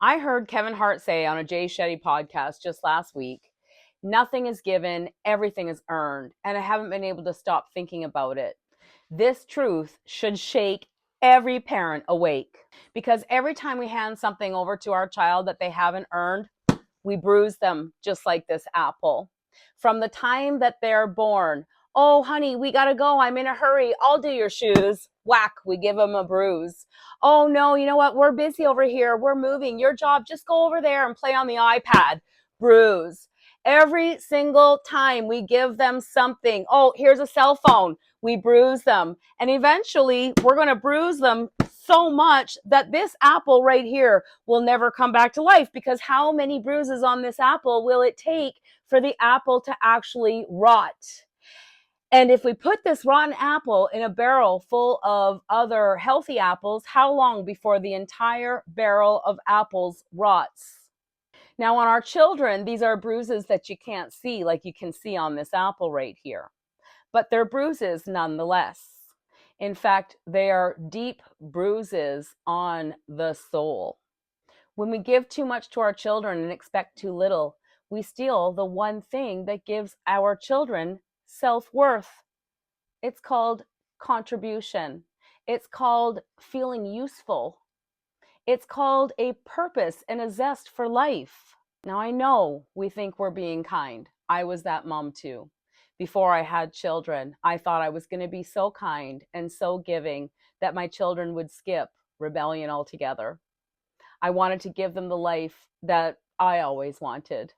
I heard Kevin Hart say on a Jay Shetty podcast just last week, nothing is given, everything is earned. And I haven't been able to stop thinking about it. This truth should shake every parent awake, because every time we hand something over to our child that they haven't earned, we bruise them just like this apple. From the time that they're born, oh, honey, we got to go. I'm in a hurry. I'll do your shoes. Whack, we give them a bruise. Oh, no, you know what? We're busy over here. We're moving. Your job, just go over there and play on the iPad. Bruise. Every single time we give them something, oh, here's a cell phone, we bruise them. And eventually, we're going to bruise them so much that this apple right here will never come back to life, because how many bruises on this apple will it take for the apple to actually rot? And if we put this rotten apple in a barrel full of other healthy apples, how long before the entire barrel of apples rots? Now, on our children, these are bruises that you can't see, like you can see on this apple right here. But they're bruises nonetheless. In fact, they are deep bruises on the soul. When we give too much to our children and expect too little, we steal the one thing that gives our children self-worth. It's called contribution. It's called feeling useful. It's called a purpose and a zest for life. Now, I know we think we're being kind. I was that mom too. Before I had children, I thought I was going to be so kind and so giving that my children would skip rebellion altogether. I wanted to give them the life that I always wanted.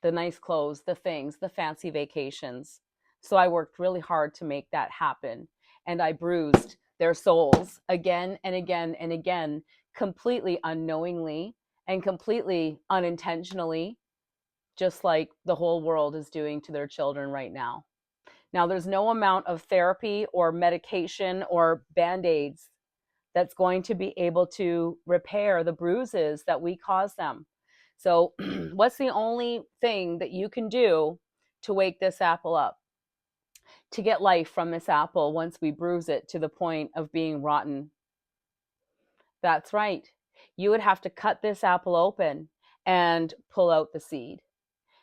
The nice clothes, the things, the fancy vacations. So I worked really hard to make that happen. And I bruised their souls again and again and again, completely unknowingly and completely unintentionally, just like the whole world is doing to their children right now. Now, there's no amount of therapy or medication or Band-Aids that's going to be able to repair the bruises that we cause them. So what's the only thing that you can do to wake this apple up? To get life from this apple once we bruise it to the point of being rotten? That's right. You would have to cut this apple open and pull out the seed.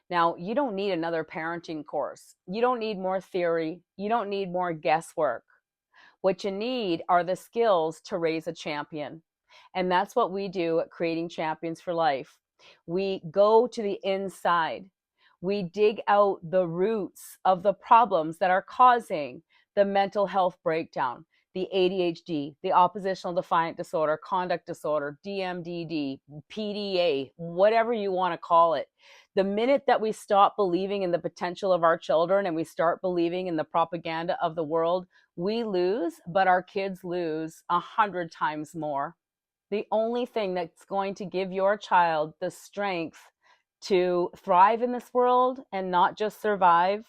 Now, you don't need another parenting course. You don't need more theory. You don't need more guesswork. What you need are the skills to raise a champion. And that's what we do at Creating Champions for Life. We go to the inside. We dig out the roots of the problems that are causing the mental health breakdown, the ADHD, the oppositional defiant disorder, conduct disorder, DMDD, PDA, whatever you want to call it. The minute that we stop believing in the potential of our children and we start believing in the propaganda of the world, we lose, but our kids lose 100 times more. The only thing that's going to give your child the strength to thrive in this world and not just survive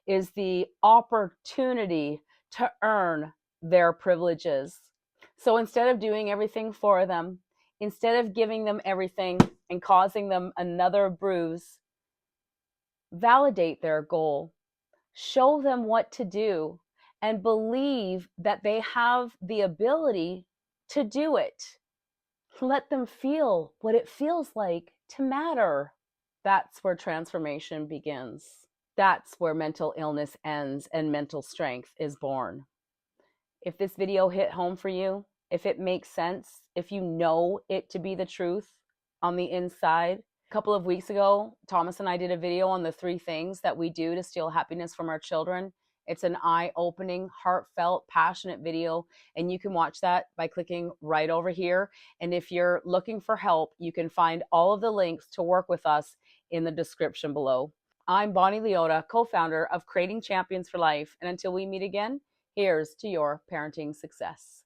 is the opportunity to earn their privileges. So instead of doing everything for them, instead of giving them everything and causing them another bruise, validate their goal, show them what to do, and believe that they have the ability to do it. Let them feel what it feels like to matter. That's where transformation begins. That's where mental illness ends and mental strength is born. If this video hit home for you, if it makes sense, if you know it to be the truth on the inside. A couple of weeks ago, Thomas and I did a video on the 3 things that we do to steal happiness from our children. It's an eye-opening, heartfelt, passionate video, and you can watch that by clicking right over here. And if you're looking for help, you can find all of the links to work with us in the description below. I'm Bonnie Liotta, co-founder of Creating Champions for Life, and until we meet again, here's to your parenting success.